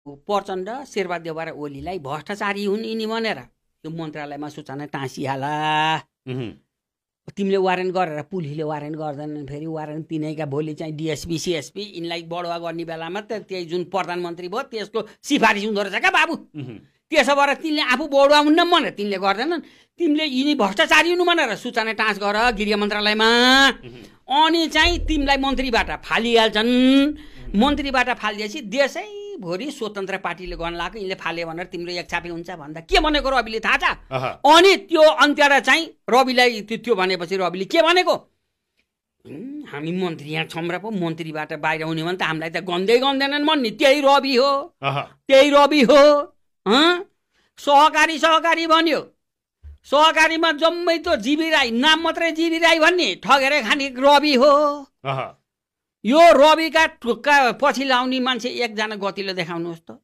प्रचण्ड शेरबहादेव ओलीलाई भ्रष्टाचारी हुन् यिनी भनेर यो मन्त्रालयमा सूचना टाँसिहाला। तिमीले वारेन्ट गरेर पुलिसले वारेन्ट गर्दैन, फेरि वारेन्ट तिनैका भोलि चाहिँ डिएसपी सिएसपी यिनलाई बढुवा गर्ने बेलामा त त्यही जुन प्रधानमन्त्री भयो त्यसको सिफारिस हुँदो रहेछ क्या बाबु। त्यसो भएर तिनले आफू बढुवा हुन्न भनेर तिनले गर्दैनन्। तिमीले यिनी भ्रष्टाचारी हुनु भनेर सूचना टाँच गर गृह मन्त्रालयमा, अनि चाहिँ तिमीलाई मन्त्रीबाट फालिहाल्छन्। मन्त्रीबाट फालिदिएपछि देशैभरि स्वतन्त्र पार्टीले गर्न लाग्यो, यिनले फाल्यो भनेर तिम्रो एक छापी हुन्छ भन्दा के भनेको रविले थाहा छ? अनि त्यो अन्त्यरा चाहिँ रविलाई त्यो भनेपछि रविले के भनेको, हामी मन्त्री यहाँ छौँ र पो मन्त्रीबाट बाहिर हुने भने त हामीलाई त गन्दै गन्दैनन् भन्ने त्यही रवि हो, त्यही रवि हो। सहकारी भन्यो, सहकारीमा जम्मै त जीवी राई, नाम मात्रै जीवी राई भन्ने ठगेर खाने रवि हो। यो रविका पछि लाउने मान्छे एकजना गतिलो देखाउनुहोस् त।